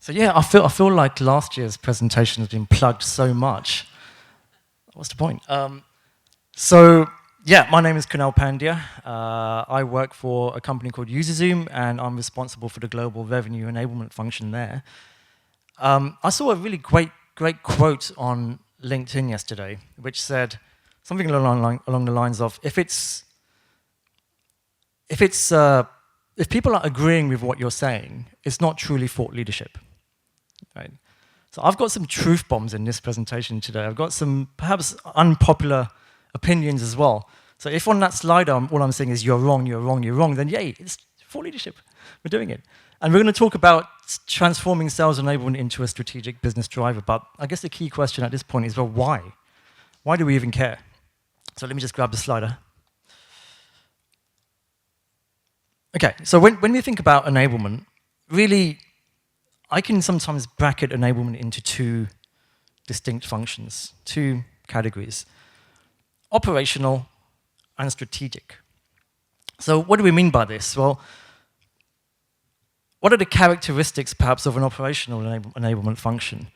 So yeah, I feel like last year's presentation has been plugged so much. What's the point? So yeah, my name is Kunal Pandya. I work for a company called UserZoom, and I'm responsible for the global revenue enablement function there. I saw a really great quote on LinkedIn yesterday, which said something along the lines of, if people are agreeing with what you're saying, it's not truly thought leadership. Right? So I've got some truth bombs in this presentation today. I've got some perhaps unpopular opinions as well. So if on that slide all I'm saying is you're wrong, you're wrong, you're wrong, then yay, it's thought leadership. We're doing it. And we're going to talk about transforming sales enablement into a strategic business driver. But I guess the key question at this point is, well, why? Why do we even care? So let me just grab the slider. Okay, so when we think about enablement, really, I can sometimes bracket enablement into two distinct functions, two categories: operational and strategic. So what do we mean by this? Well, what are the characteristics, perhaps, of an operational enablement function?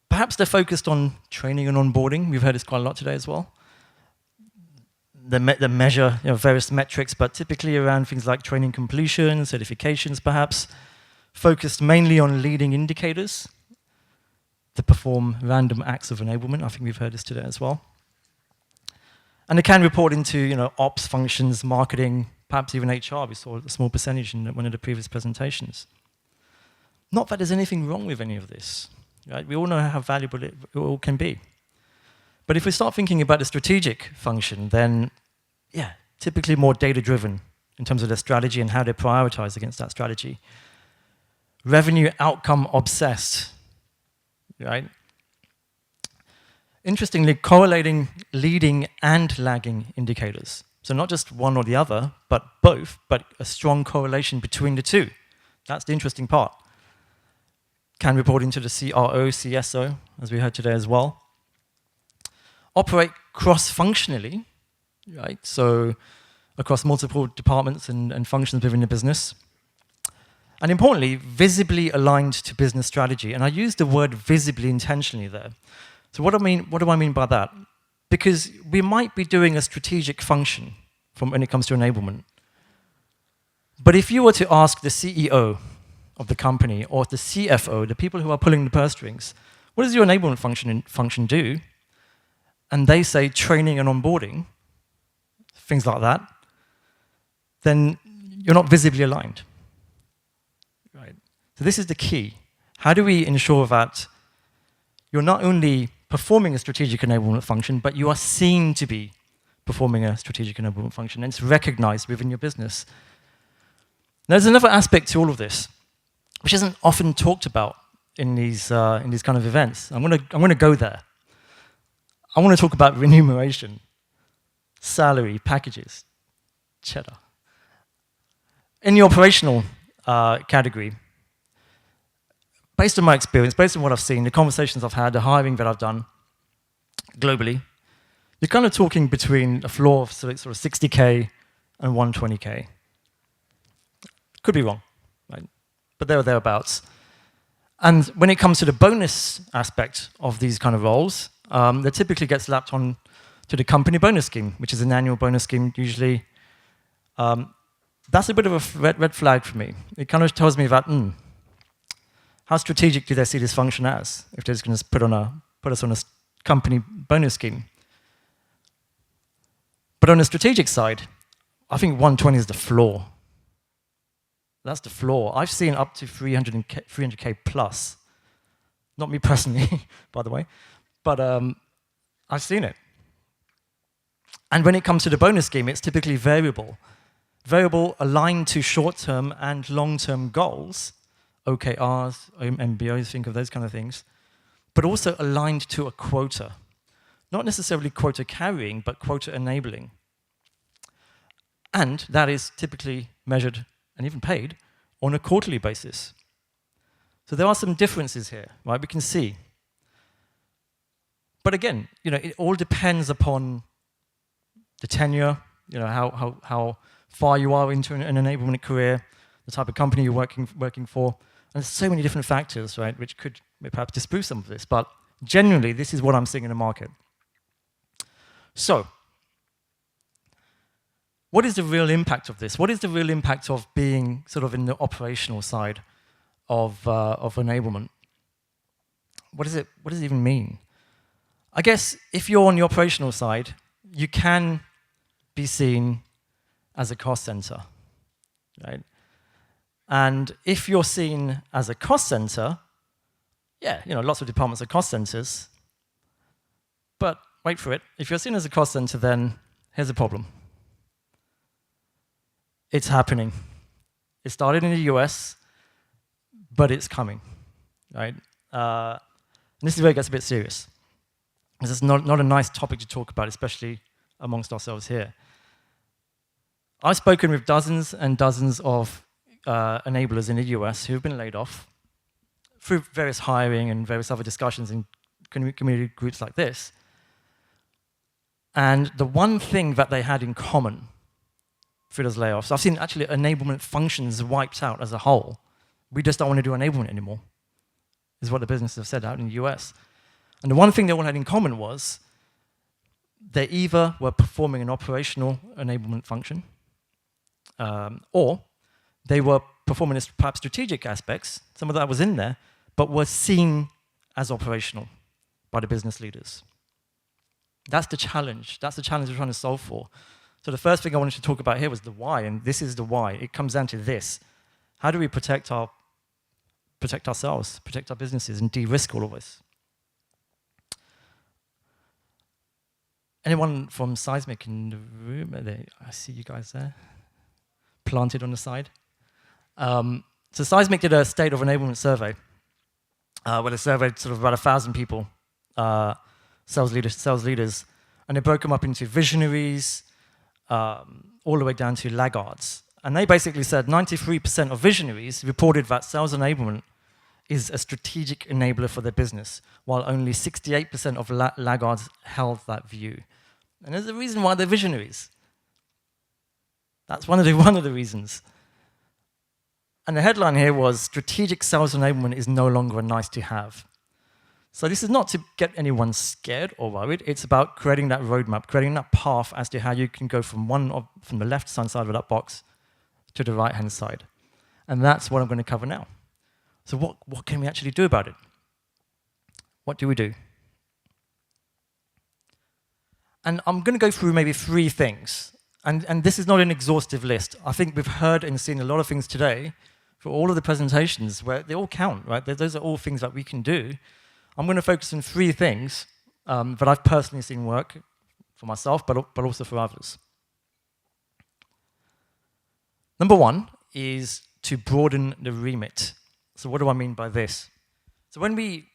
Perhaps they're focused on training and onboarding. We've heard this quite a lot today as well. They measure various metrics, but typically around things like training completion, certifications, perhaps, focused mainly on leading indicators to perform random acts of enablement. I think we've heard this today as well. And they can report into ops functions, marketing, perhaps even HR. We saw a small percentage in one of the previous presentations. Not that there's anything wrong with any of this. Right? We all know how valuable it all can be. But if we start thinking about the strategic function, then yeah, typically more data-driven in terms of their strategy and how they prioritize against that strategy. Revenue outcome obsessed, right? Interestingly, correlating leading and lagging indicators. So not just one or the other, but both, but a strong correlation between the two. That's the interesting part. Can report into the CRO, CSO, as we heard today as well. Operate cross-functionally, right? So across multiple departments and functions within the business. And importantly, visibly aligned to business strategy. And I use the word visibly intentionally there. So what do I mean by that? Because we might be doing a strategic function when it comes to enablement. But if you were to ask the CEO of the company or the CFO, the people who are pulling the purse strings, what does your enablement function do? And they say training and onboarding, things like that, then you're not visibly aligned. Right? So this is the key. How do we ensure that you're not only performing a strategic enablement function, but you are seen to be performing a strategic enablement function, and it's recognized within your business? There's another aspect to all of this, which isn't often talked about in these kind of events. I'm going to go there. I want to talk about remuneration, salary, packages, cheddar. In the operational category, based on my experience, based on what I've seen, the conversations I've had, the hiring that I've done globally, you're kind of talking between a floor of sort of 60K and 120K. Could be wrong, right? But there or thereabouts. And when it comes to the bonus aspect of these kind of roles, that typically gets lapped on to the company bonus scheme, which is an annual bonus scheme usually. That's a bit of a red flag for me. It kind of tells me that, how strategic do they see this function as, if they're just going to put us on a company bonus scheme? But on the strategic side, I think 120 is the floor. That's the floor. I've seen up to 300K plus. Not me personally, by the way, but I've seen it. And when it comes to the bonus scheme, it's typically variable. Variable aligned to short-term and long-term goals, OKRs, MBOs, think of those kind of things, but also aligned to a quota. Not necessarily quota carrying, but quota enabling. And that is typically measured and even paid on a quarterly basis. So there are some differences here, right? We can see. But again, it all depends upon the tenure, how far you are into an enablement career, the type of company you're working for, And there's so many different factors, right, which could perhaps disprove some of this. But generally, this is what I'm seeing in the market. So, what is the real impact of this? What is the real impact of being sort of in the operational side of enablement? What does it even mean? I guess if you're on the operational side, you can be seen as a cost center, right? And if you're seen as a cost center, yeah, lots of departments are cost centers. But wait for it. If you're seen as a cost center, then here's the problem. It's happening. It started in the US, but it's coming, right? And this is where it gets a bit serious. This is not a nice topic to talk about, especially amongst ourselves here. I've spoken with dozens and dozens of enablers in the US who have been laid off through various hiring and various other discussions in community groups like this. And the one thing that they had in common through those layoffs, I've seen actually enablement functions wiped out as a whole. We just don't want to do enablement anymore, is what the businesses have said out in the US. And the one thing they all had in common was they either were performing an operational enablement function, or they were performing perhaps strategic aspects, some of that was in there, but were seen as operational by the business leaders. That's the challenge. That's the challenge we're trying to solve for. So the first thing I wanted to talk about here was the why, and this is the why. It comes down to this. How do we protect ourselves, protect our businesses, and de-risk all of this? Anyone from Seismic in the room? I see you guys there, planted on the side. So Seismic did a state of enablement survey, where they surveyed sort of about 1,000 people, sales leaders, and they broke them up into visionaries, all the way down to laggards. And they basically said 93% of visionaries reported that sales enablement is a strategic enabler for their business, while only 68% of laggards held that view. And there's a reason why they're visionaries. That's one of the reasons. And the headline here was, strategic sales enablement is no longer a nice to have. So this is not to get anyone scared or worried. It's about creating that roadmap, creating that path as to how you can go from the left-hand side of that box to the right-hand side. And that's what I'm going to cover now. So what can we actually do about it? What do we do? And I'm going to go through maybe 3 things. And this is not an exhaustive list. I think we've heard and seen a lot of things today for all of the presentations where they all count, right? Those are all things that we can do. I'm going to focus on 3 things that I've personally seen work for myself, but also for others. Number 1 is to broaden the remit. So what do I mean by this? So when we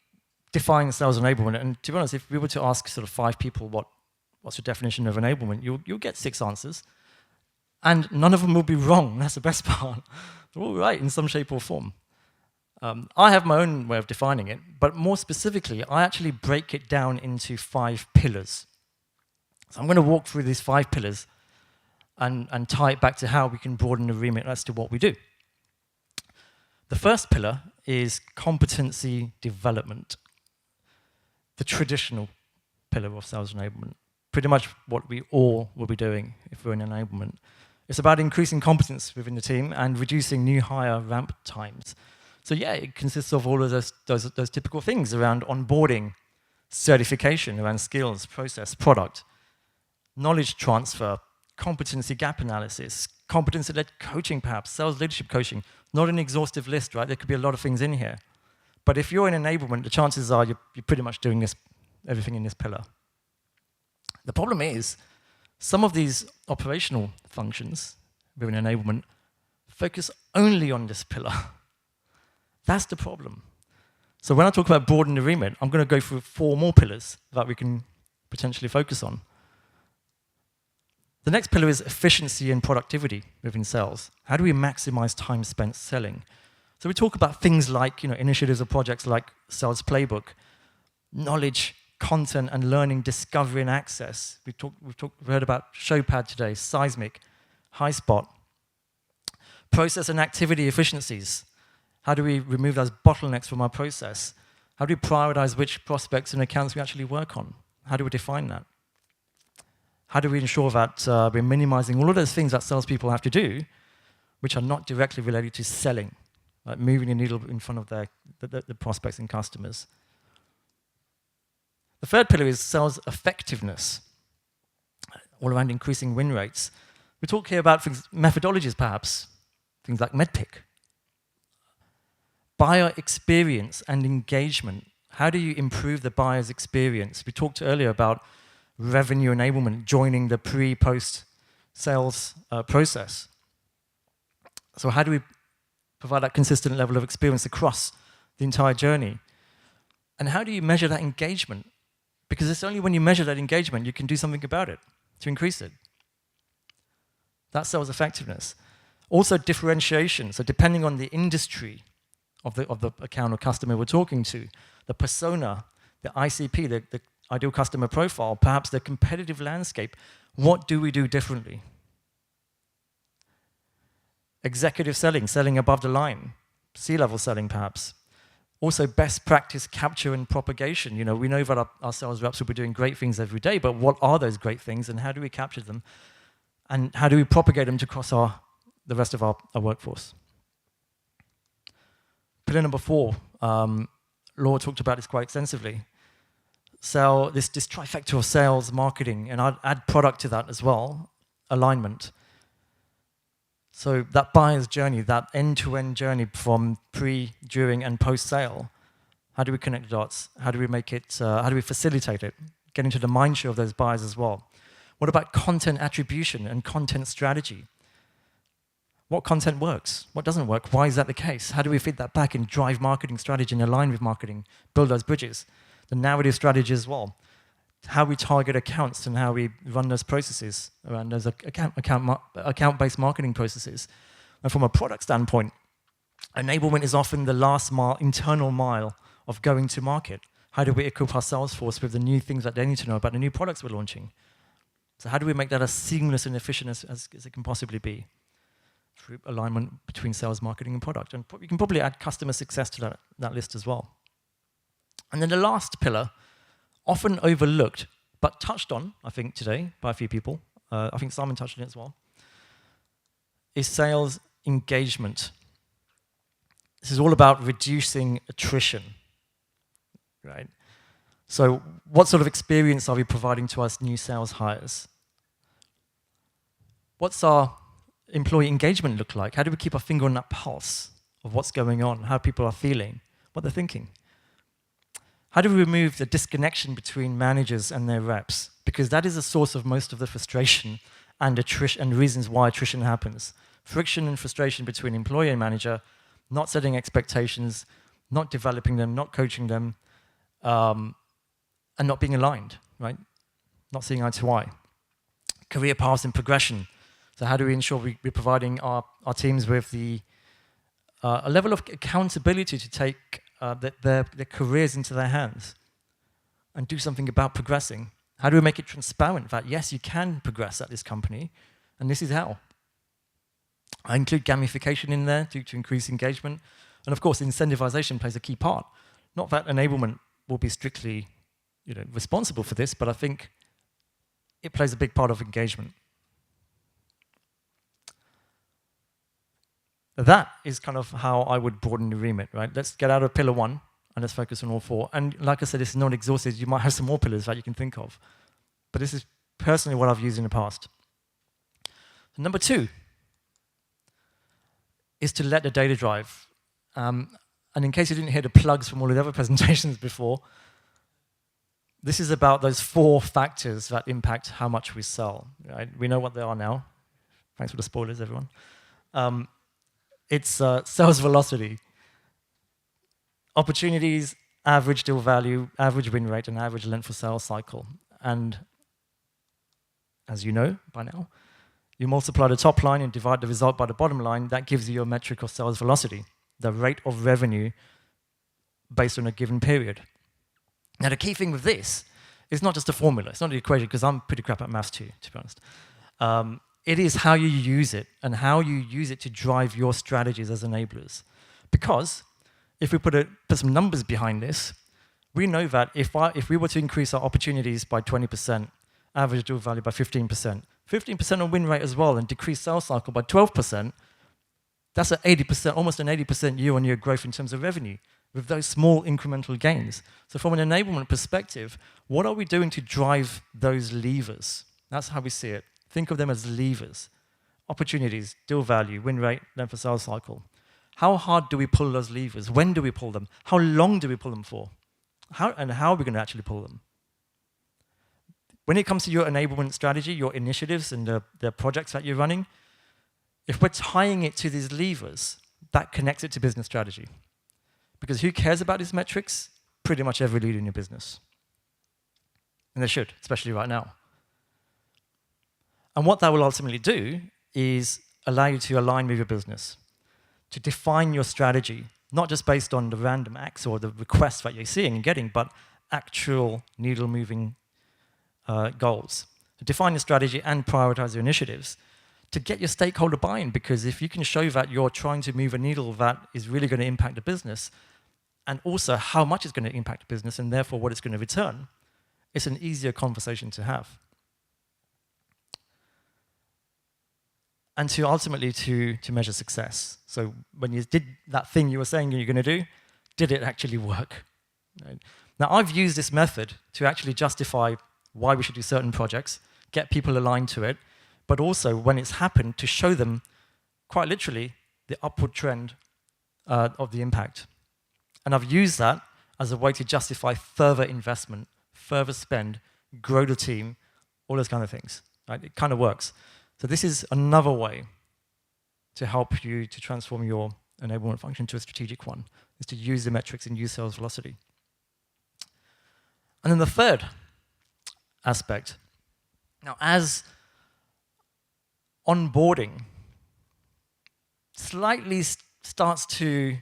define sales enablement, and to be honest, if we were to ask sort of 5 people what's your definition of enablement, you'll get 6 answers. And none of them will be wrong. That's the best part. They're all right in some shape or form. I have my own way of defining it, but more specifically, I actually break it down into 5 pillars. So I'm going to walk through these 5 pillars and tie it back to how we can broaden the remit as to what we do. The first pillar is competency development, the traditional pillar of sales enablement, pretty much what we all will be doing if we're in enablement. It's about increasing competence within the team and reducing new hire ramp times. So yeah, it consists of all of those typical things around onboarding, certification, around skills, process, product, knowledge transfer, competency gap analysis, competency-led coaching perhaps, sales leadership coaching. Not an exhaustive list, right? There could be a lot of things in here. But if you're in enablement, the chances are you're pretty much doing everything in this pillar. The problem is, some of these operational functions within enablement focus only on this pillar. That's the problem. So when I talk about broaden the remit, I'm going to go through 4 more pillars that we can potentially focus on. The next pillar is efficiency and productivity within sales. How do we maximize time spent selling? So we talk about things like initiatives or projects like Sales Playbook, knowledge, content and learning, discovery and access. We've heard about Showpad today, Seismic, HighSpot. Process and activity efficiencies. How do we remove those bottlenecks from our process? How do we prioritize which prospects and accounts we actually work on? How do we define that? How do we ensure that we're minimizing all of those things that salespeople have to do, which are not directly related to selling, like moving the needle in front of the prospects and customers? The third pillar is sales effectiveness, all around increasing win rates. We talk here about things, methodologies perhaps, things like MEDPIC. Buyer experience and engagement. How do you improve the buyer's experience? We talked earlier about revenue enablement, joining the pre-post sales process. So how do we provide that consistent level of experience across the entire journey? And how do you measure that engagement? Because it's only when you measure that engagement you can do something about it to increase it. That's sales effectiveness. Also differentiation. So depending on the industry of the account or customer we're talking to, the persona, the ICP, the ideal customer profile, perhaps the competitive landscape, what do we do differently? Executive selling, selling above the line, C-level selling perhaps. Also best practice capture and propagation. You know, we know that our sales reps will be doing great things every day, but what are those great things and how do we capture them? And how do we propagate them across the rest of our workforce? Pillar number 4, Laura talked about this quite extensively. So this trifecta of sales, marketing, and I'd add product to that as well, alignment. So that buyer's journey, that end-to-end journey from pre, during, and post-sale, how do we connect the dots? How do we make it, how do we facilitate it? Get into the mind share of those buyers as well. What about content attribution and content strategy? What content works? What doesn't work? Why is that the case? How do we feed that back and drive marketing strategy and align with marketing, build those bridges? The narrative strategy as well. How we target accounts and how we run those processes around those account-based marketing processes. And from a product standpoint, enablement is often the last mile, internal mile of going to market. How do we equip our sales force with the new things that they need to know about the new products we're launching? So how do we make that as seamless and efficient as it can possibly be? Through alignment between sales, marketing, and product. And you can probably add customer success to that list as well. And then the last pillar, often overlooked, but touched on, I think, today by a few people, I think Simon touched on it as well, is sales engagement. This is all about reducing attrition, right? So what sort of experience are we providing to us new sales hires? What's our employee engagement look like? How do we keep our finger on that pulse of what's going on, how people are feeling, what they're thinking? How do we remove the disconnection between managers and their reps? Because that is a source of most of the frustration and reasons why attrition happens. Friction and frustration between employee and manager, not setting expectations, not developing them, not coaching them, and not being aligned, right? Not seeing eye to eye. Career paths and progression. So how do we ensure we're providing our teams with a level of accountability to take their careers into their hands and do something about progressing? How do we make it transparent that, yes, you can progress at this company, and this is how? I include gamification in there to increase engagement. And of course, incentivization plays a key part. Not that enablement will be strictly responsible for this, but I think it plays a big part of engagement. That is kind of how I would broaden the remit, right? Let's get out of pillar 1 and let's focus on all 4. And like I said, this is not exhaustive. You might have some more pillars that you can think of. But this is personally what I've used in the past. Number 2 is to let the data drive. And in case you didn't hear the plugs from all of the other presentations before, this is about those 4 factors that impact how much we sell. Right? We know what they are now. Thanks for the spoilers, everyone. It's sales velocity, opportunities, average deal value, average win rate, and average length of sales cycle. And as you know by now, you multiply the top line and divide the result by the bottom line. That gives you your metric of sales velocity, the rate of revenue based on a given period. Now, the key thing with this is not just a formula. It's not an equation, because I'm pretty crap at maths too, to be honest. It is how you use it and how you use it to drive your strategies as enablers. Because if we put some numbers behind this, we know that if we were to increase our opportunities by 20%, average deal value by 15%, 15% on win rate as well, and decrease sales cycle by 12%, that's an 80%, almost an 80% year-on-year growth in terms of revenue with those small incremental gains. So from an enablement perspective, what are we doing to drive those levers? That's how we see it. Think of them as levers. Opportunities, deal value, win rate, length of sales cycle. How hard do we pull those levers? When do we pull them? How long do we pull them for? How are we going to actually pull them? When it comes to your enablement strategy, your initiatives and the projects that you're running, if we're tying it to these levers, that connects it to business strategy. Because who cares about these metrics? Pretty much every leader in your business. And they should, especially right now. And what that will ultimately do is allow you to align with your business, to define your strategy, not just based on the random acts or the requests that you're seeing and getting, but actual needle-moving goals. To define your strategy and prioritize your initiatives to get your stakeholder buy-in, because if you can show that you're trying to move a needle that is really going to impact the business, and also how much it's going to impact the business, and therefore what it's going to return, it's an easier conversation to have. And to ultimately to measure success. So when you did that thing you were saying you're going to do, did it actually work? Right? Now, I've used this method to actually justify why we should do certain projects, get people aligned to it, but also when it's happened to show them, quite literally, the upward trend of the impact. And I've used that as a way to justify further investment, further spend, grow the team, all those kind of things. Right? It kind of works. So this is another way to help you to transform your enablement function to a strategic one, is to use the metrics and use sales velocity. And then the third aspect. Now, as onboarding slightly starts to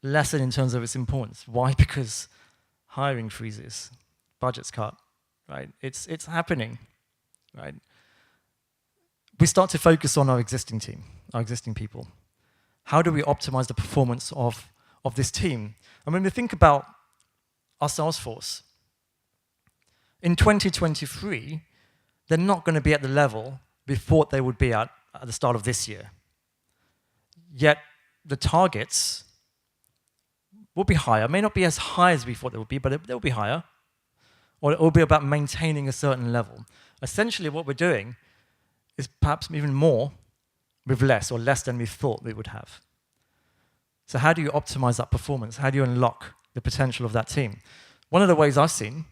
lessen in terms of its importance. Why? Because hiring freezes, budgets cut, right? It's happening, right? We start to focus on our existing team, our existing people. How do we optimize the performance of this team? And when we think about our sales force, in 2023, they're not going to be at the level we thought they would be at the start of this year. Yet the targets will be higher. May not be as high as we thought they would be, but they'll be higher. Or it will be about maintaining a certain level. Essentially, what we're doing is perhaps even more with less, or less than we thought we would have. So how do you optimize that performance? How do you unlock the potential of that team? One of the ways I've seen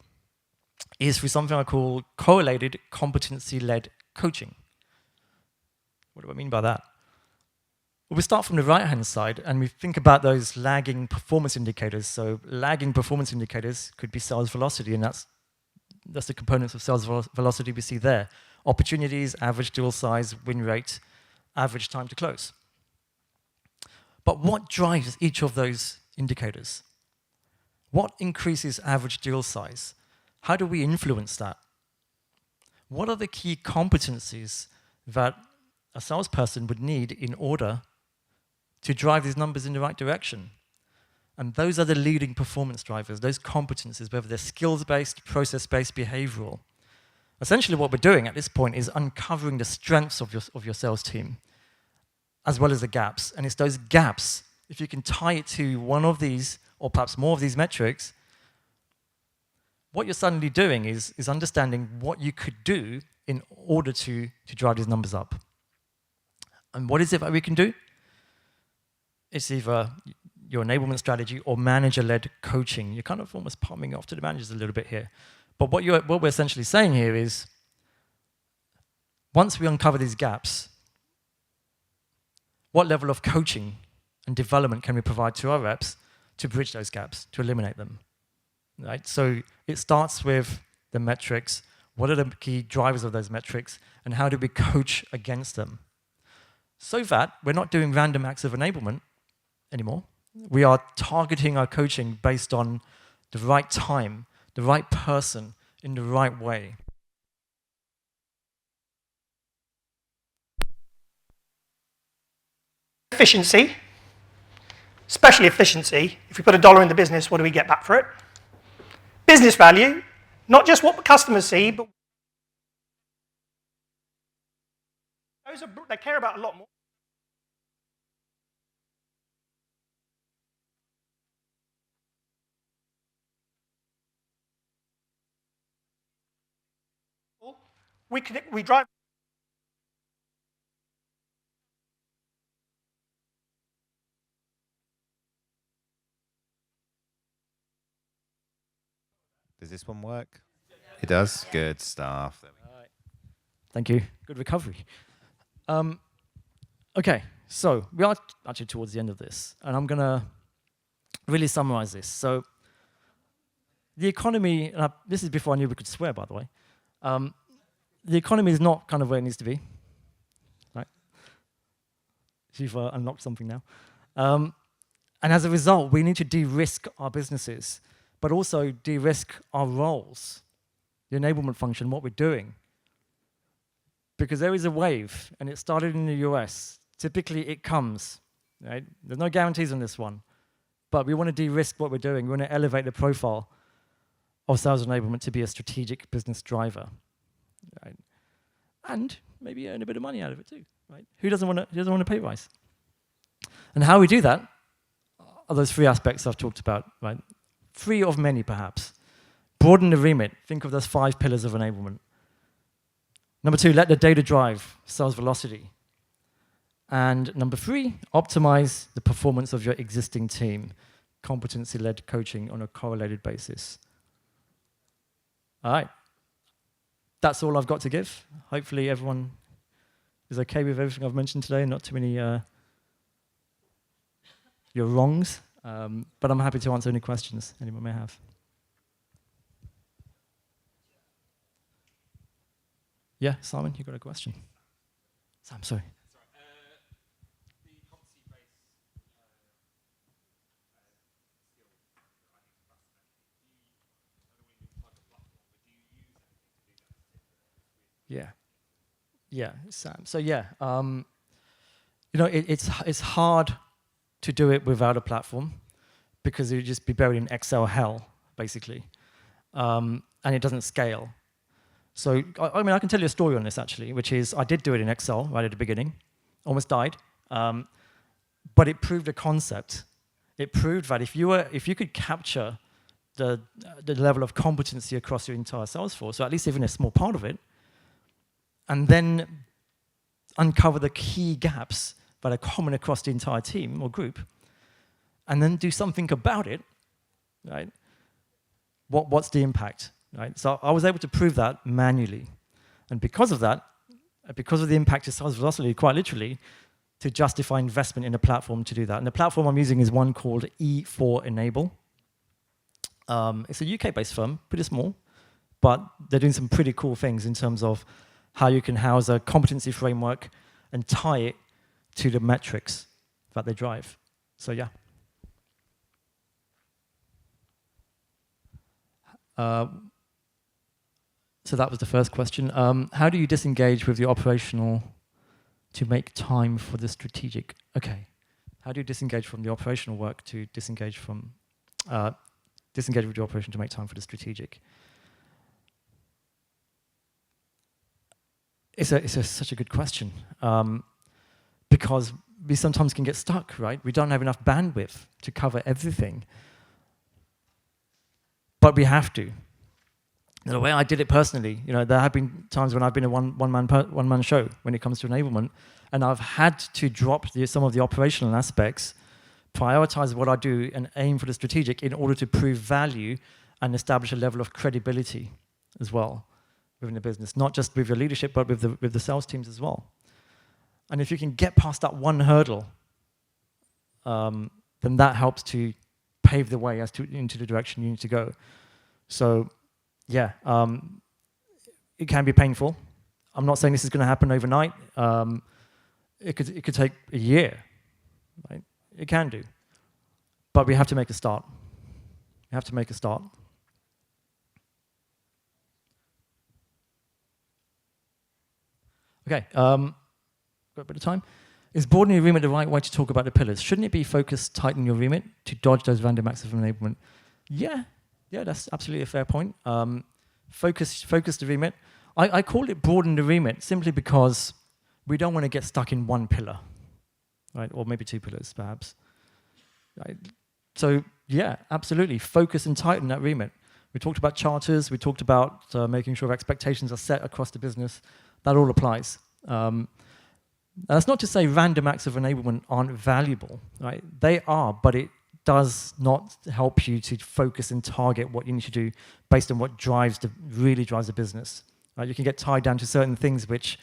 is through something I call correlated competency-led coaching. What do I mean by that? Well, we start from the right-hand side and we think about those lagging performance indicators. So lagging performance indicators could be sales velocity, and that's the components of sales velocity we see there. Opportunities, average deal size, win rate, average time to close. But what drives each of those indicators? What increases average deal size? How do we influence that? What are the key competencies that a salesperson would need in order to drive these numbers in the right direction? And those are the leading performance drivers, those competencies, whether they're skills-based, process-based, behavioral. Essentially what we're doing at this point is uncovering the strengths of your sales team, as well as the gaps. And it's those gaps, if you can tie it to one of these, or perhaps more of these metrics, what you're suddenly doing is understanding what you could do in order to drive these numbers up. And what is it that we can do? It's either your enablement strategy or manager-led coaching. You're kind of almost palming off to the managers a little bit here. But what we're essentially saying here is, once we uncover these gaps, what level of coaching and development can we provide to our reps to bridge those gaps, to eliminate them? Right? So it starts with the metrics. What are the key drivers of those metrics, and how do we coach against them? So that we're not doing random acts of enablement anymore. We are targeting our coaching based on the right time, the right person, in the right way. Efficiency, especially efficiency. If we put $1 in the business, what do we get back for it? Business value, not just what customers see, but they care about a lot more. We drive. Does this one work? It does. Good stuff. Thank you. Good recovery. Okay, so we are actually towards the end of this, and I'm going to really summarize this. So the economy, this is before I knew we could swear, by the way. The economy is not kind of where it needs to be. Right? You've unlocked something now. And as a result, we need to de-risk our businesses, but also de-risk our roles, the enablement function, what we're doing. Because there is a wave, and it started in the US. Typically, it comes. Right? There's no guarantees on this one. But we want to de-risk what we're doing. We want to elevate the profile of sales enablement to be a strategic business driver. Right? And maybe earn a bit of money out of it too. Right? Who doesn't want a pay rise? And how we do that are those three aspects I've talked about. Right? Three of many, perhaps. Broaden the remit. Think of those 5 pillars of enablement. Number 2, let the data drive sales velocity. And number 3, optimize the performance of your existing team. Competency-led coaching on a correlated basis. All right. That's all I've got to give. Hopefully everyone is okay with everything I've mentioned today, not too many your wrongs. But I'm happy to answer any questions anyone may have. Yeah, Simon, you got a question? Sam, sorry. Yeah, Sam. So yeah, it's hard to do it without a platform because it would just be buried in Excel hell, basically, and it doesn't scale. So I mean, I can tell you a story on this actually, which is I did do it in Excel right at the beginning, almost died, but it proved a concept. It proved that if you could capture the level of competency across your entire sales force, or at least even a small part of it, and then uncover the key gaps that are common across the entire team or group, and then do something about it, right? What's the impact, right? So I was able to prove that manually. And because of that, because of the impact to sales velocity, quite literally, to justify investment in a platform to do that. And the platform I'm using is one called E4Enable. It's a UK-based firm, pretty small, but they're doing some pretty cool things in terms of how you can house a competency framework and tie it to the metrics that they drive. So yeah. So that was the first question. How do you disengage with the operational to make time for the strategic? Okay. How do you disengage from the operational work to disengage from disengage with the operation to make time for the strategic? It's such a good question because we sometimes can get stuck, right? We don't have enough bandwidth to cover everything, but we have to. The way I did it personally, there have been times when I've been a one-man show when it comes to enablement, and I've had to drop some of the operational aspects, prioritize what I do, and aim for the strategic in order to prove value and establish a level of credibility as well within the business, not just with your leadership, but with the sales teams as well. And if you can get past that one hurdle, then that helps to pave the way into the direction you need to go. So, yeah, it can be painful. I'm not saying this is going to happen overnight. It could take a year, right? It can do, but we have to make a start. We have to make a start. Okay, got a bit of time. Is broadening your remit the right way to talk about the pillars? Shouldn't it be focus, tighten your remit to dodge those random acts of enablement? Yeah, that's absolutely a fair point. Focus the remit. I call it broaden the remit simply because we don't want to get stuck in one pillar, right? Or maybe two pillars, perhaps. Right? So yeah, absolutely, focus and tighten that remit. We talked about charters. We talked about making sure expectations are set across the business. That all applies. That's not to say random acts of enablement aren't valuable, right? They are, but it does not help you to focus and target what you need to do based on what really drives the business. Right? You can get tied down to certain things which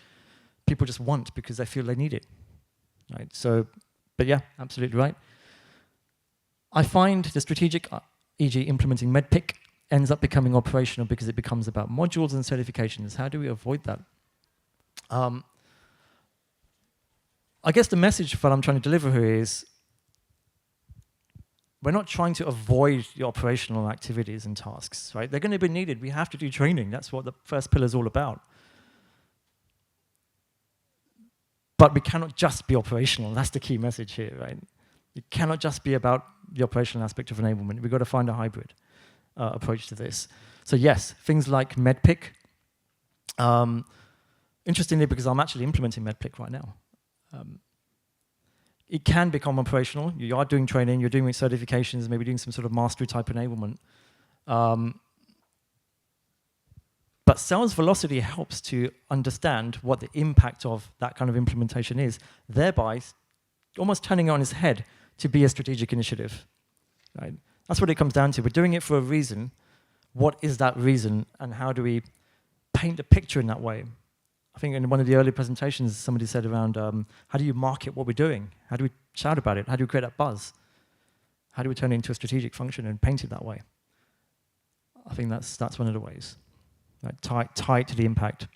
people just want because they feel they need it. Right? So, but yeah, absolutely right. I find the strategic, e.g. implementing MEDPIC, ends up becoming operational because it becomes about modules and certifications. How do we avoid that? I guess the message that I'm trying to deliver here is we're not trying to avoid the operational activities and tasks, right? They're going to be needed. We have to do training. That's what the first pillar is all about. But we cannot just be operational. That's the key message here, right? It cannot just be about the operational aspect of enablement. We've got to find a hybrid approach to this. So yes, things like MEDPIC. Interestingly, because I'm actually implementing MEDPIC right now. It can become operational. You are doing training, you're doing certifications, maybe doing some sort of mastery type enablement. But sales velocity helps to understand what the impact of that kind of implementation is, thereby almost turning it on its head to be a strategic initiative. Right? That's what it comes down to. We're doing it for a reason. What is that reason, and how do we paint a picture in that way? I think in one of the early presentations, somebody said around how do you market what we're doing? How do we shout about it? How do we create that buzz? How do we turn it into a strategic function and paint it that way? I think that's one of the ways. Right? Tied to the impact.